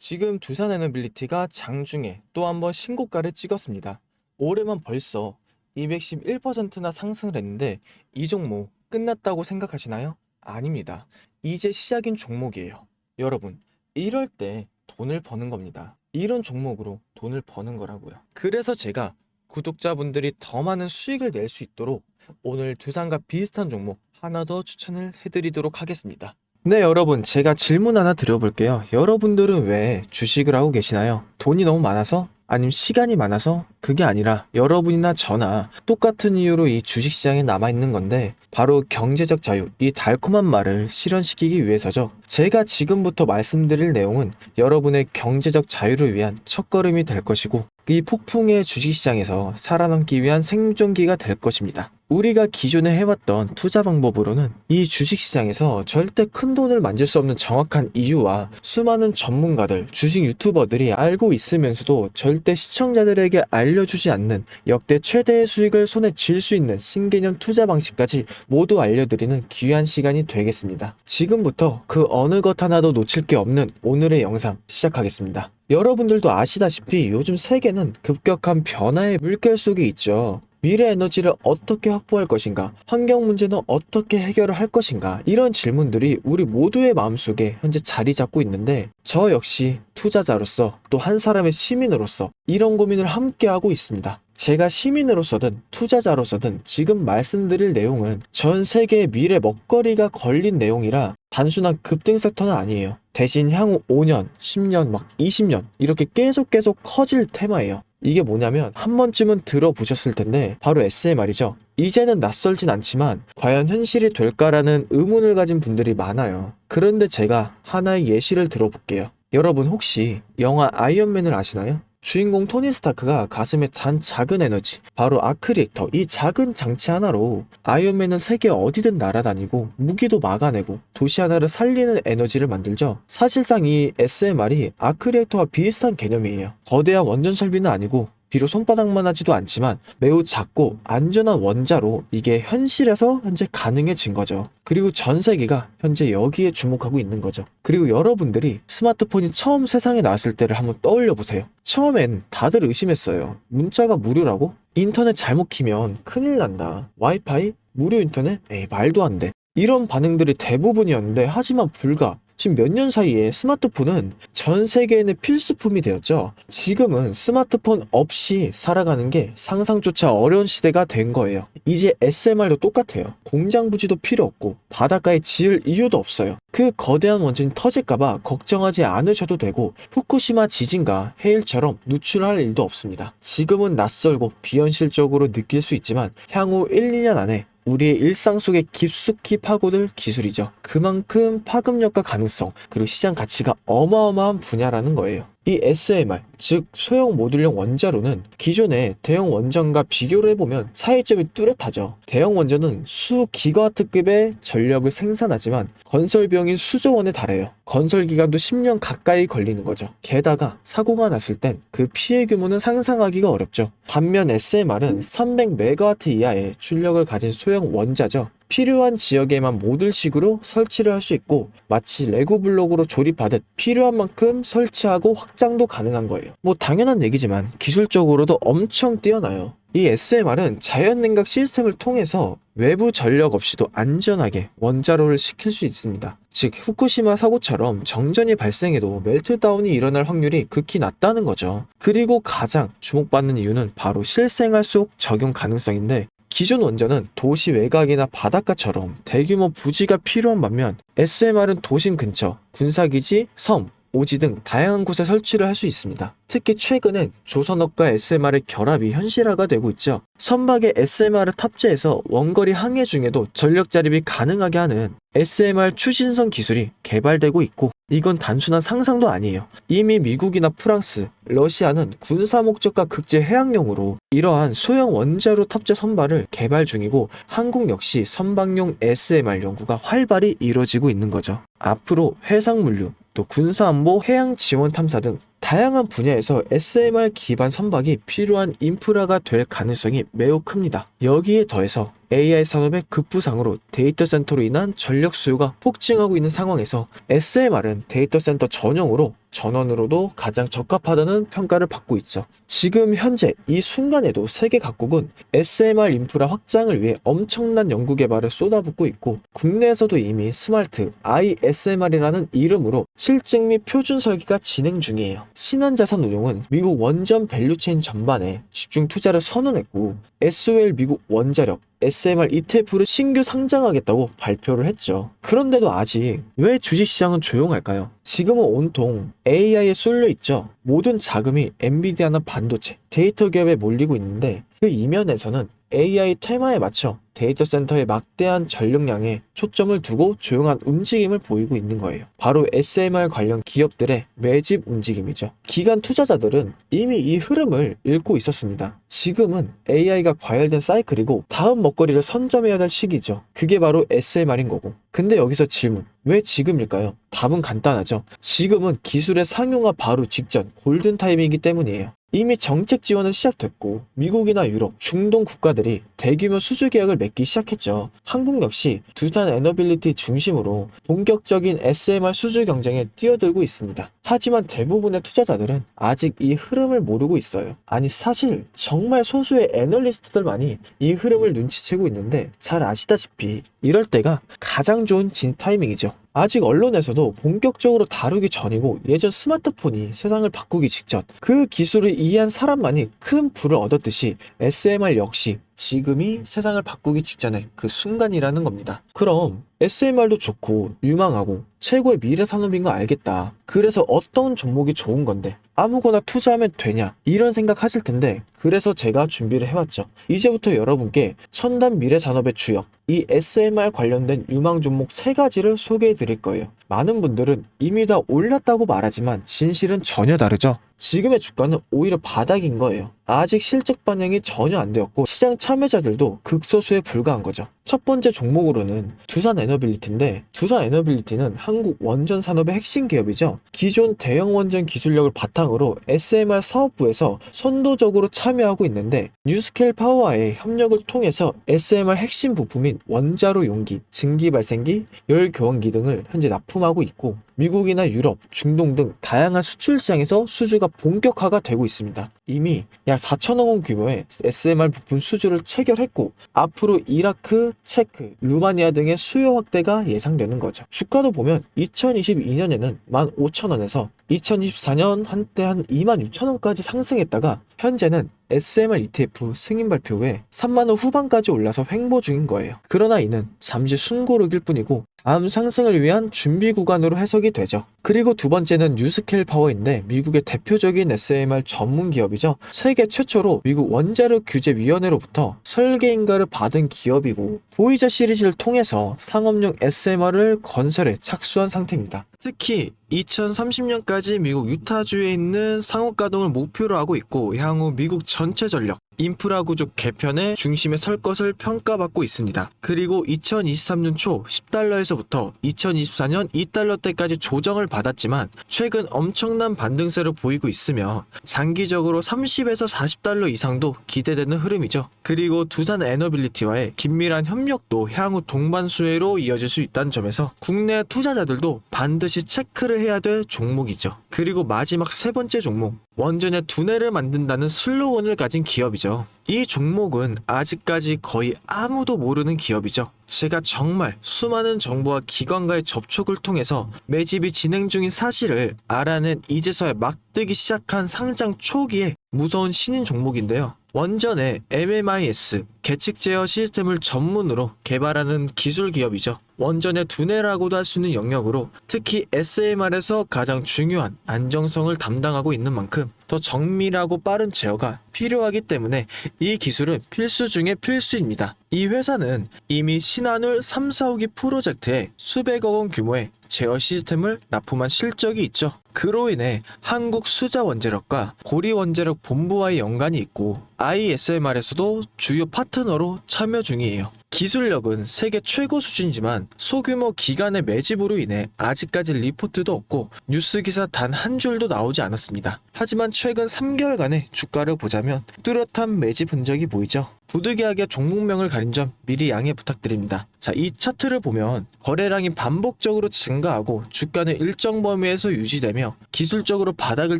지금 두산에너빌리티가 장중에 또 한 번 신고가를 찍었습니다. 올해만 벌써 211%나 상승을 했는데 이 종목 끝났다고 생각하시나요? 아닙니다. 이제 시작인 종목이에요. 여러분, 이럴 때 돈을 버는 겁니다. 이런 종목으로 돈을 버는 거라고요. 그래서 제가 구독자분들이 더 많은 수익을 낼 수 있도록 오늘 두산과 비슷한 종목 하나 더 추천을 해드리도록 하겠습니다. 네, 여러분, 제가 질문 하나 드려볼게요. 여러분들은 왜 주식을 하고 계시나요? 돈이 너무 많아서? 아니면 시간이 많아서? 그게 아니라 여러분이나 저나 똑같은 이유로 이 주식시장에 남아있는 건데 바로 경제적 자유, 이 달콤한 말을 실현시키기 위해서죠. 제가 지금부터 말씀드릴 내용은 여러분의 경제적 자유를 위한 첫걸음이 될 것이고 이 폭풍의 주식시장에서 살아남기 위한 생존기가 될 것입니다. 우리가 기존에 해왔던 투자 방법으로는 이 주식시장에서 절대 큰 돈을 만질 수 없는 정확한 이유와 수많은 전문가들, 주식 유튜버들이 알고 있으면서도 절대 시청자들에게 알려주지 않는 역대 최대의 수익을 손에 쥘 수 있는 신개념 투자 방식까지 모두 알려드리는 귀한 시간이 되겠습니다. 지금부터 그 어느 것 하나도 놓칠 게 없는 오늘의 영상 시작하겠습니다. 여러분들도 아시다시피 요즘 세계는 급격한 변화의 물결 속에 있죠. 미래 에너지를 어떻게 확보할 것인가? 환경 문제는 어떻게 해결을 할 것인가? 이런 질문들이 우리 모두의 마음속에 현재 자리 잡고 있는데 저 역시 투자자로서 또 한 사람의 시민으로서 이런 고민을 함께 하고 있습니다. 제가 시민으로서든 투자자로서든 지금 말씀드릴 내용은 전 세계의 미래 먹거리가 걸린 내용이라 단순한 급등 섹터는 아니에요. 대신 향후 5년, 10년, 막 20년 이렇게 계속 커질 테마예요. 이게 뭐냐면 한 번쯤은 들어보셨을 텐데 바로 SMR이죠. 이제는 낯설진 않지만 과연 현실이 될까라는 의문을 가진 분들이 많아요. 그런데 제가 하나의 예시를 들어볼게요. 여러분 혹시 영화 아이언맨을 아시나요? 주인공 토니 스타크가 가슴에 단 작은 에너지, 바로 아크리액터, 이 작은 장치 하나로 아이언맨은 세계 어디든 날아다니고 무기도 막아내고 도시 하나를 살리는 에너지를 만들죠. 사실상 이 SMR이 아크리액터와 비슷한 개념이에요. 거대한 원전 설비는 아니고 비록 손바닥만 하지도 않지만 매우 작고 안전한 원자로 이게 현실에서 현재 가능해진 거죠. 그리고 전 세계가 현재 여기에 주목하고 있는 거죠. 그리고 여러분들이 스마트폰이 처음 세상에 나왔을 때를 한번 떠올려 보세요. 처음엔 다들 의심했어요. 문자가 무료라고? 인터넷 잘못 키면 큰일 난다. 와이파이? 무료 인터넷? 에이, 말도 안 돼. 이런 반응들이 대부분이었는데 하지만 불과 지금 몇 년 사이에 스마트폰은 전 세계인의 필수품이 되었죠. 지금은 스마트폰 없이 살아가는 게 상상조차 어려운 시대가 된 거예요. 이제 SMR도 똑같아요. 공장 부지도 필요 없고 바닷가에 지을 이유도 없어요. 그 거대한 원전이 터질까봐 걱정하지 않으셔도 되고 후쿠시마 지진과 해일처럼 누출할 일도 없습니다. 지금은 낯설고 비현실적으로 느낄 수 있지만 향후 1, 2년 안에 우리의 일상 속에 깊숙이 파고들 기술이죠. 그만큼 파급력과 가능성, 그리고 시장 가치가 어마어마한 분야라는 거예요. 이 SMR, 즉 소형 모듈형 원자로는 기존의 대형 원전과 비교를 해보면 차이점이 뚜렷하죠. 대형 원전은 수 기가와트급의 전력을 생산하지만 건설 비용이 수조 원에 달해요. 건설 기간도 10년 가까이 걸리는 거죠. 게다가 사고가 났을 땐 그 피해 규모는 상상하기가 어렵죠. 반면 SMR은 300메가와트 이하의 출력을 가진 소형 원자죠. 필요한 지역에만 모듈식으로 설치를 할 수 있고 마치 레고 블록으로 조립하듯 필요한 만큼 설치하고 확장도 가능한 거예요. 뭐 당연한 얘기지만 기술적으로도 엄청 뛰어나요. 이 SMR은 자연냉각 시스템을 통해서 외부 전력 없이도 안전하게 원자로를 식힐 수 있습니다. 즉 후쿠시마 사고처럼 정전이 발생해도 멜트다운이 일어날 확률이 극히 낮다는 거죠. 그리고 가장 주목받는 이유는 바로 실생활 속 적용 가능성인데 기존 원전은 도시 외곽이나 바닷가처럼 대규모 부지가 필요한 반면 SMR은 도심 근처, 군사기지, 섬, 오지 등 다양한 곳에 설치를 할 수 있습니다. 특히 최근엔 조선업과 SMR의 결합이 현실화가 되고 있죠. 선박에 SMR을 탑재해서 원거리 항해 중에도 전력 자립이 가능하게 하는 SMR 추진선 기술이 개발되고 있고 이건 단순한 상상도 아니에요. 이미 미국이나 프랑스, 러시아는 군사 목적과 국제 해양용으로 이러한 소형 원자로 탑재 선박을 개발 중이고 한국 역시 선박용 SMR 연구가 활발히 이루어지고 있는 거죠. 앞으로 해상물류, 또 군사안보, 해양 지원 탐사 등 다양한 분야에서 SMR 기반 선박이 필요한 인프라가 될 가능성이 매우 큽니다. 여기에 더해서 AI 산업의 급부상으로 데이터 센터로 인한 전력 수요가 폭증하고 있는 상황에서 SMR은 데이터 센터 전용으로 전원으로도 가장 적합하다는 평가를 받고 있죠. 지금 현재 이 순간에도 세계 각국은 SMR 인프라 확장을 위해 엄청난 연구 개발을 쏟아붓고 있고, 국내에서도 이미 스마트 ISMR이라는 이름으로 실증 및 표준 설계가 진행 중이에요. 신한자산운용은 미국 원전 밸류체인 전반에 집중 투자를 선언했고, SOL 미국 원자력 SMR ETF를 신규 상장하겠다고 발표를 했죠. 그런데도 아직 왜 주식시장은 조용할까요? 지금은 온통 AI에 쏠려 있죠. 모든 자금이 엔비디아나 반도체, 데이터 기업에 몰리고 있는데, 그 이면에서는 AI 테마에 맞춰 데이터 센터의 막대한 전력량에 초점을 두고 조용한 움직임을 보이고 있는 거예요. 바로 SMR 관련 기업들의 매집 움직임이죠. 기관 투자자들은 이미 이 흐름을 읽고 있었습니다. 지금은 AI가 과열된 사이클이고 다음 먹거리를 선점해야 할 시기죠. 그게 바로 SMR인 거고. 근데 여기서 질문, 왜 지금일까요? 답은 간단하죠. 지금은 기술의 상용화 바로 직전 골든타임이기 때문이에요. 이미 정책 지원은 시작됐고, 미국이나 유럽, 중동 국가들이 대규모 수주 계약을 맺기 시작했죠. 한국 역시 두산 에너빌리티 중심으로 본격적인 SMR 수주 경쟁에 뛰어들고 있습니다. 하지만 대부분의 투자자들은 아직 이 흐름을 모르고 있어요. 아니, 사실 정말 소수의 애널리스트들만이 이 흐름을 눈치채고 있는데, 잘 아시다시피 이럴 때가 가장 좋은 진 타이밍이죠. 아직 언론에서도 본격적으로 다루기 전이고, 예전 스마트폰이 세상을 바꾸기 직전 그 기술을 이해한 사람만이 큰 부를 얻었듯이 SMR 역시 지금이 세상을 바꾸기 직전의 그 순간이라는 겁니다. 그럼 SMR도 좋고 유망하고 최고의 미래 산업인 거 알겠다. 그래서 어떤 종목이 좋은 건데 아무거나 투자하면 되냐, 이런 생각 하실 텐데, 그래서 제가 준비를 해왔죠. 이제부터 여러분께 첨단 미래 산업의 주역, 이 SMR 관련된 유망 종목 3가지를 소개해 드릴 거예요. 많은 분들은 이미 다 올랐다고 말하지만 진실은 전혀 다르죠. 지금의 주가는 오히려 바닥인 거예요. 아직 실적 반영이 전혀 안 되었고, 시장 참여자들도 극소수에 불과한 거죠. 첫 번째 종목으로는 두산 에너빌리티인데, 두산 에너빌리티는 한국 원전 산업의 핵심 기업이죠. 기존 대형 원전 기술력을 바탕으로 SMR 사업부에서 선도적으로 참여하고 있는데, 뉴스케일 파워와의 협력을 통해서 SMR 핵심 부품인 원자로 용기, 증기 발생기, 열 교환기 등을 현재 납품하고 있고, 미국이나 유럽, 중동 등 다양한 수출 시장에서 수주가 본격화가 되고 있습니다. 이미 약 4천억 원 규모의 SMR 부품 수주를 체결했고, 앞으로 이라크, 체크, 루마니아 등의 수요 확대가 예상되는 거죠. 주가도 보면 2022년에는 15,000원에서 2024년 한때 한 26,000원까지 상승했다가 현재는 SMR ETF 승인 발표 후에 3만원 후반까지 올라서 횡보 중인 거예요. 그러나 이는 잠시 순고록일 뿐이고 다음 상승을 위한 준비 구간으로 해석이 되죠. 그리고 두 번째는 뉴스케일 파워인데, 미국의 대표적인 SMR 전문 기업이죠. 세계 최초로 미국 원자력 규제위원회로부터 설계인가를 받은 기업이고, 보이저 시리즈를 통해서 상업용 SMR을 건설에 착수한 상태입니다. 특히 2030년까지 미국 유타주에 있는 상업 가동을 목표로 하고 있고, 향후 미국 전체 전력 인프라 구조 개편의 중심에 설 것을 평가받고 있습니다. 그리고 2023년 초 10달러에서부터 2024년 2달러대까지 조정을 받았지만 최근 엄청난 반등세를 보이고 있으며, 장기적으로 30에서 40달러 이상도 기대되는 흐름이죠. 그리고 두산 에너빌리티와의 긴밀한 협력도 향후 동반수혜로 이어질 수 있다는 점에서 국내 투자자들도 반드시 체크를 해야 될 종목이죠. 그리고 마지막 3번째 종목, 원전의 두뇌를 만든다는 슬로건을 가진 기업이죠. 이 종목은 아직까지 거의 아무도 모르는 기업이죠. 제가 정말 수많은 정보와 기관과의 접촉을 통해서 매집이 진행 중인 사실을 알아낸 이제서야 막 뜨기 시작한 상장 초기에 무서운 신인 종목인데요. 원전의 MMIS, 계측 제어 시스템을 전문으로 개발하는 기술 기업이죠. 원전의 두뇌라고도 할 수 있는 영역으로 특히 SMR에서 가장 중요한 안정성을 담당하고 있는 만큼 더 정밀하고 빠른 제어가 필요하기 때문에 이 기술은 필수 중의 필수입니다. 이 회사는 이미 신한울 3, 4호기 프로젝트에 수백억 원 규모의 제어 시스템을 납품한 실적이 있죠. 그로 인해 한국수자원자력과 고리원자력 본부와의 연관이 있고 ISMR에서도 주요 파트너로 참여 중이에요. 기술력은 세계 최고 수준이지만 소규모 기관의 매집으로 인해 아직까지 리포트도 없고 뉴스 기사 단 한 줄도 나오지 않았습니다. 하지만 최근 3개월간의 주가를 보자면 뚜렷한 매집 흔적이 보이죠. 부득이하게 종목명을 가린 점 미리 양해 부탁드립니다. 자, 이 차트를 보면 거래량이 반복적으로 증가하고 주가는 일정 범위에서 유지되며 기술적으로 바닥을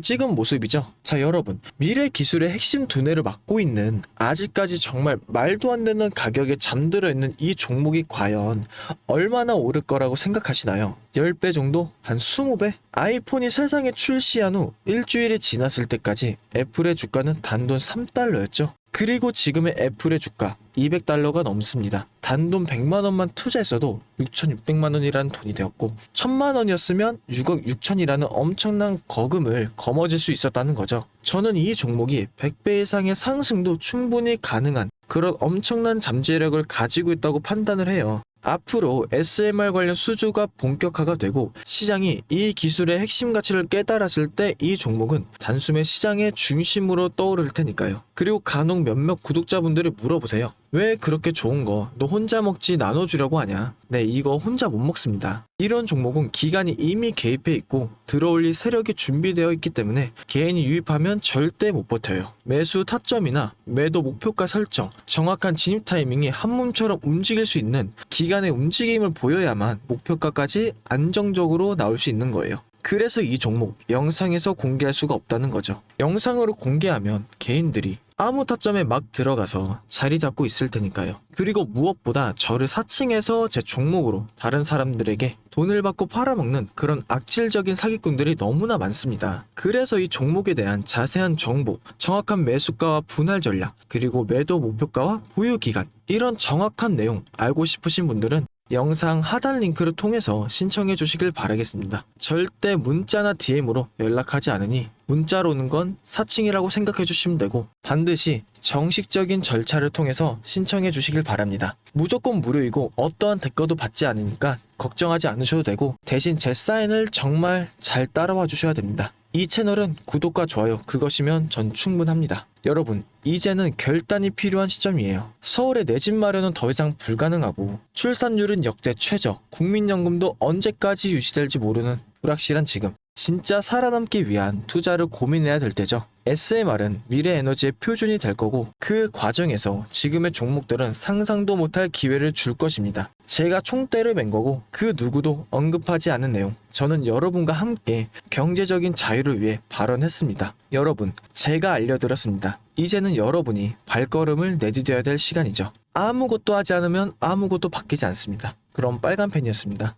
찍은 모습이죠. 자, 여러분, 미래 기술의 핵심 두뇌를 맡고 있는 아직까지 정말 말도 안 되는 가격에 잠들어 있는 이 종목이 과연 얼마나 오를 거라고 생각하시나요? 10배 정도? 한 20배? 아이폰이 세상에 출시한 후 일주일이 지났을 때까지 애플의 주가는 단돈 3달러였죠. 그리고 지금의 애플의 주가 200달러가 넘습니다. 단돈 100만 원만 투자했어도 6,600만 원이라는 돈이 되었고 1,000만 원이었으면 6억 6천이라는 엄청난 거금을 거머쥘 수 있었다는 거죠. 저는 이 종목이 100배 이상의 상승도 충분히 가능한 그런 엄청난 잠재력을 가지고 있다고 판단을 해요. 앞으로 SMR 관련 수주가 본격화가 되고 시장이 이 기술의 핵심 가치를 깨달았을 때 이 종목은 단숨에 시장의 중심으로 떠오를 테니까요. 그리고 간혹 몇몇 구독자분들이 물어보세요. 왜 그렇게 좋은 거 너 혼자 먹지 나눠주려고 하냐? 네, 이거 혼자 못 먹습니다. 이런 종목은 기관이 이미 개입해 있고 들어올릴 세력이 준비되어 있기 때문에 개인이 유입하면 절대 못 버텨요. 매수 타점이나 매도 목표가 설정, 정확한 진입 타이밍이 한몸처럼 움직일 수 있는 기관의 움직임을 보여야만 목표가까지 안정적으로 나올 수 있는 거예요. 그래서 이 종목 영상에서 공개할 수가 없다는 거죠. 영상으로 공개하면 개인들이 아무 타점에 막 들어가서 자리 잡고 있을 테니까요. 그리고 무엇보다 저를 사칭해서 제 종목으로 다른 사람들에게 돈을 받고 팔아먹는 그런 악질적인 사기꾼들이 너무나 많습니다. 그래서 이 종목에 대한 자세한 정보, 정확한 매수가와 분할 전략, 그리고 매도 목표가와 보유 기간, 이런 정확한 내용 알고 싶으신 분들은 영상 하단 링크를 통해서 신청해 주시길 바라겠습니다. 절대 문자나 DM으로 연락하지 않으니 문자로 오는 건 사칭이라고 생각해 주시면 되고 반드시 정식적인 절차를 통해서 신청해 주시길 바랍니다. 무조건 무료이고 어떠한 대가도 받지 않으니까 걱정하지 않으셔도 되고 대신 제 사인을 정말 잘 따라와 주셔야 됩니다. 이 채널은 구독과 좋아요 그것이면 전 충분합니다. 여러분, 이제는 결단이 필요한 시점이에요. 서울에 내 집 마련은 더 이상 불가능하고 출산율은 역대 최저, 국민연금도 언제까지 유지될지 모르는 불확실한 지금, 진짜 살아남기 위한 투자를 고민해야 될 때죠. SMR은 미래 에너지의 표준이 될 거고 그 과정에서 지금의 종목들은 상상도 못할 기회를 줄 것입니다. 제가 총대를 맨 거고 그 누구도 언급하지 않은 내용, 저는 여러분과 함께 경제적인 자유를 위해 발언했습니다. 여러분, 제가 알려드렸습니다. 이제는 여러분이 발걸음을 내디뎌야 될 시간이죠. 아무것도 하지 않으면 아무것도 바뀌지 않습니다. 그럼 빨간 펜이었습니다.